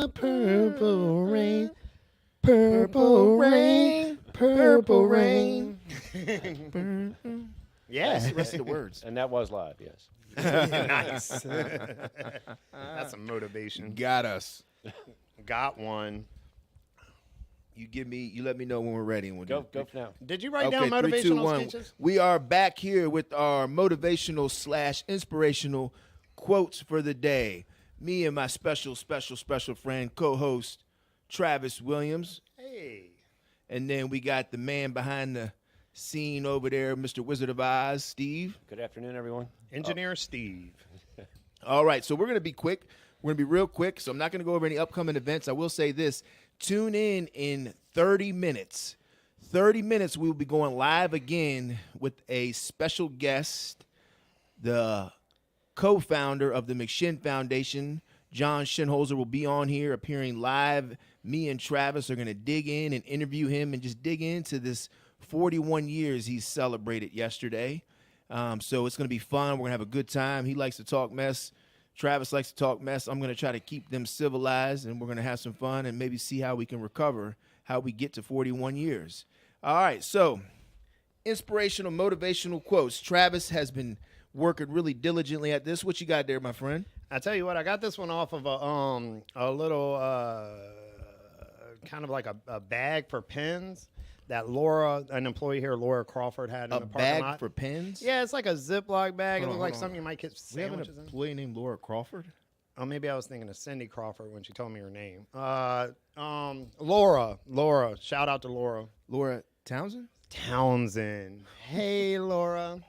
purple rain, purple rain, purple rain. Yeah. That's the rest of the words. And that was live, yes. Nice. That's some motivation. Got us. Got one. You let me know when we're ready, and we'll Go do it. for now. Did you write Okay, down 3, 2, motivational 1. speeches? We are back here with our motivational / inspirational quotes for the day. Me and my special friend, co-host Travis Williams. Hey. And then we got the man behind the scene over there, Mr. Wizard of Oz, Steve. Good afternoon, everyone. Engineer Steve. All right, so we're going to be quick. We're going to be real quick, so I'm not going to go over any upcoming events. I will say this. Tune in 30 minutes. 30 minutes, we will be going live again with a special guest, the co-founder of the McShin Foundation, John Shinholzer, will be on here appearing live. Me and Travis are going to dig in and interview him and just dig into this 41 years he's celebrated yesterday. So it's going to be fun. We're going to have a good time. He likes to talk mess. Travis likes to talk mess. I'm going to try to keep them civilized, and we're going to have some fun and maybe see how we can recover, how we get to 41 years. All right, so inspirational, motivational quotes. Travis has been working really diligently at this. What you got there, my friend? I tell you what, I got this one off of a little kind of like a bag for pens that Laura, an employee here, Laura Crawford, had in the parking bag lot. for pens? Yeah, it's like a Ziploc bag. It Hold looks on, like hold on. something you might get We have an sandwiches in. employee named Laura Crawford? Oh, maybe I was thinking of Cindy Crawford when she told me her name. Laura. Shout out to Laura. Laura Townsend? Townsend. Hey, Laura.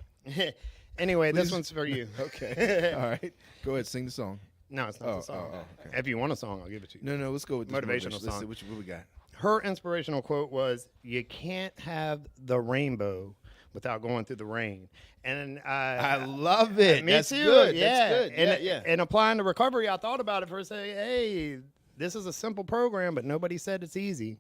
Anyway, this one's for you. Okay. All right. Go ahead, sing the song. No, it's not the song. Okay. If you want a song, I'll give it to you. No, let's go with this Motivational Let's song. see what we got. Her inspirational quote was, "You can't have the rainbow without going through the rain." And I love it. Me That's too. good. Yeah. That's good. And, yeah. and applying to recovery, I thought about it for a second. Hey, this is a simple program, but nobody said it's easy.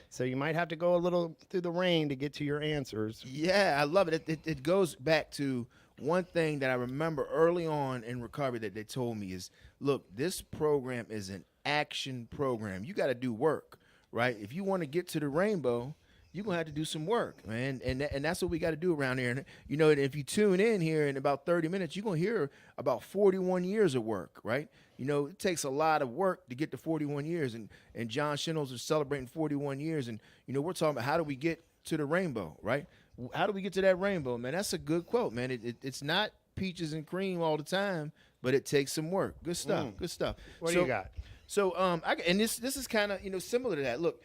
So you might have to go a little through the rain to get to your answers. Yeah, I love it. It goes back to one thing that I remember early on in recovery that they told me is, look, this program is an action program. You got to do work, right? If you want to get to the rainbow, you're going to have to do some work, man. And that's what we got to do around here. And, you know, if you tune in here in about 30 minutes, you're going to hear about 41 years of work, right? You know, it takes a lot of work to get to 41 years. And John Shindles is celebrating 41 years. And, you know, we're talking about how do we get to the rainbow, right? How do we get to that rainbow, man? That's a good quote, man. It's not peaches and cream all the time, but it takes some work. Good stuff. Good stuff. What do you got? So, this is kind of, you know, similar to that. Look,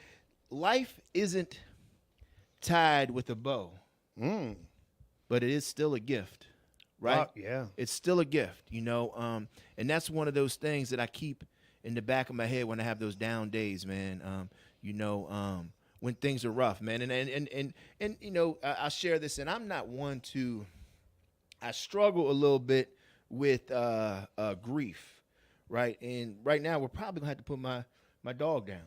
life isn't tied with a bow, but it is still a gift, right? Yeah. It's still a gift, you know. And that's one of those things that I keep in the back of my head when I have those down days, man. When things are rough, man. And you know, I share this, and I'm not one to. I struggle a little bit with grief, right? And right now, we're probably gonna have to put my dog down.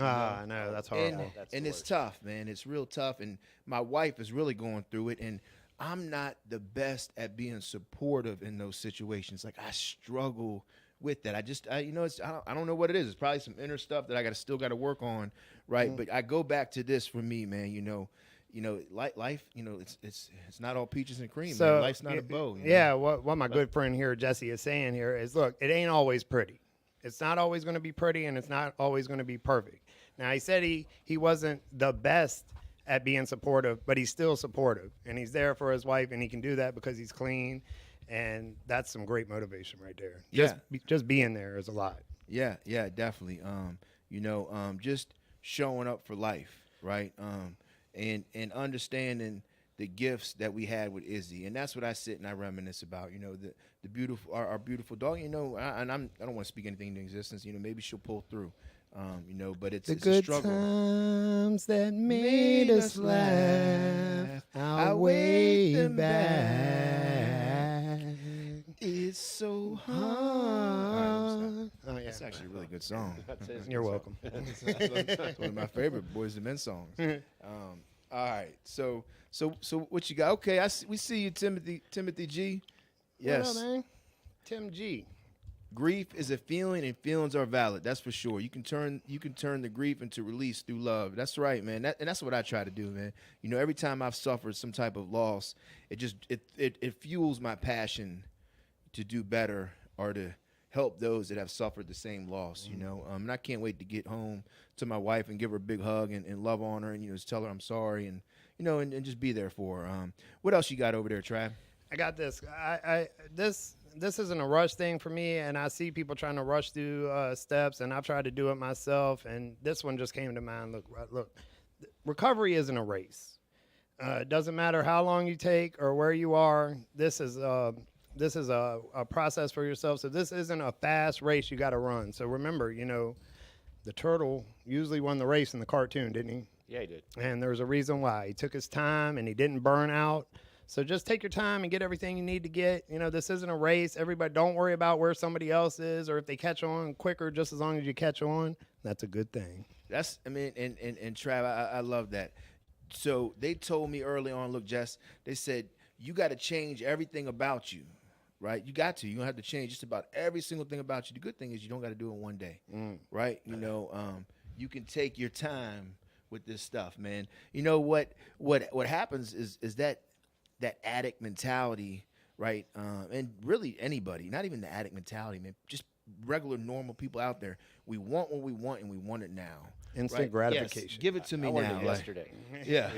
I know, that's horrible. And it's tough, man. It's real tough. And my wife is really going through it. And I'm not the best at being supportive in those situations. Like, I struggle with that. I don't know what it is. It's probably some inner stuff that I still got to work on, right? But I go back to this for me, man. You know, life. You know, it's not all peaches and cream. So man. Life's not a bow. You know? Yeah, what my good friend here, Jesse, is saying here is, look, it ain't always pretty. It's not always going to be pretty, and it's not always going to be perfect. Now, he said he wasn't the best at being supportive, but he's still supportive, and he's there for his wife, and he can do that because he's clean, and that's some great motivation right there. Just being there is a lot. Yeah, definitely. Just showing up for life, right? And understanding the gifts that we had with Izzy, and that's what I sit and I reminisce about. You know, the beautiful, our beautiful dog. You know, I don't want to speak anything into existence. You know, maybe she'll pull through. But it's a struggle. Times that made us laugh, I'll wait them back. It's so hard. Oh, yeah. It's actually a really good song. You're welcome. It's one of my favorite Boys and Men songs. All right, so what you got? Okay, we see you, Timothy G. Yes. What up, man? Tim G. Grief is a feeling, and feelings are valid. That's for sure. You can turn the grief into release through love. That's right, man. And that's what I try to do, man. You know, every time I've suffered some type of loss, it fuels my passion to do better or to help those that have suffered the same loss. You know, and I can't wait to get home to my wife and give her a big hug and love on her and just tell her I'm sorry and and just be there for her. What else you got over there, Trav? I got this. This isn't a rush thing for me, and I see people trying to rush through steps, and I've tried to do it myself, and this one just came to mind. Look, recovery isn't a race. It doesn't matter how long you take or where you are. This is a process for yourself. So this isn't a fast race you got to run. So remember, the turtle usually won the race in the cartoon, didn't he? Yeah, he did. And there's a reason why. He took his time, and he didn't burn out. So just take your time and get everything you need to get. This isn't a race. Everybody, don't worry about where somebody else is or if they catch on quicker. Just as long as you catch on, that's a good thing. And Trav, I love that. So they told me early on, look, Jess, they said, you got to change everything about you, right? You got to. You don't have to change just about every single thing about you. The good thing is you don't got to do it in one day, right? You can take your time with this stuff, man. You know what happens is that addict mentality, right? And really anybody, not even the addict mentality, man, just regular normal people out there. We want what we want and we want it now. Instant gratification. Yes, give it to me I wanted now. it yesterday. Yeah.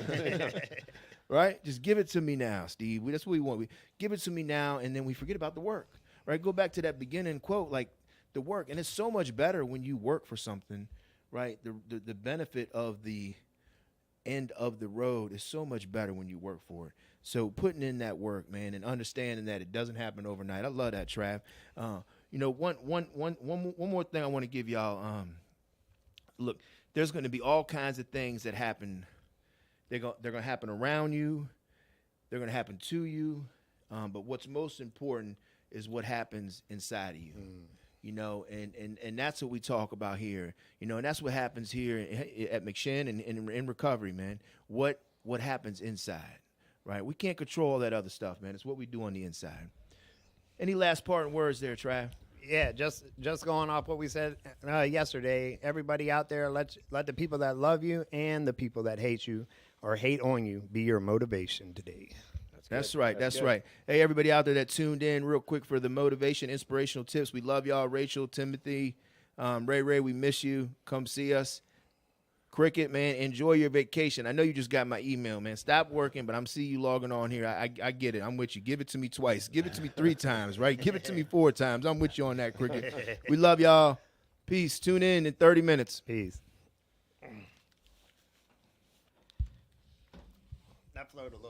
Right? Just give it to me now, Steve. That's what we want. We give it to me now, and then we forget about the work. Right? Go back to that beginning quote, like the work. And it's so much better when you work for something, right? The benefit of the end of the road is so much better when you work for it. So putting in that work, man, and understanding that it doesn't happen overnight. I love that, Trav. One more thing I want to give y'all. Look, there's going to be all kinds of things that happen. They're going to happen around you. They're going to happen to you. But what's most important is what happens inside of you. And that's what we talk about here. And that's what happens here at McShin and in recovery, man. What happens inside, right? We can't control all that other stuff, man. It's what we do on the inside. Any last parting words there, Trav? Yeah, just going off what we said yesterday. Everybody out there, let the people that love you and the people that hate you or hate on you be your motivation today. That's right. That's right. Hey, everybody out there that tuned in real quick for the motivation, inspirational tips. We love y'all. Rachel, Timothy, Ray, we miss you. Come see us. Cricket, man, enjoy your vacation. I know you just got my email, man. Stop working, but I'm seeing you logging on here. I get it. I'm with you. Give it to me twice. Give it to me 3 times, right? Give it to me 4 times. I'm with you on that, Cricket. We love y'all. Peace. Tune in 30 minutes. Peace. That flowed a little.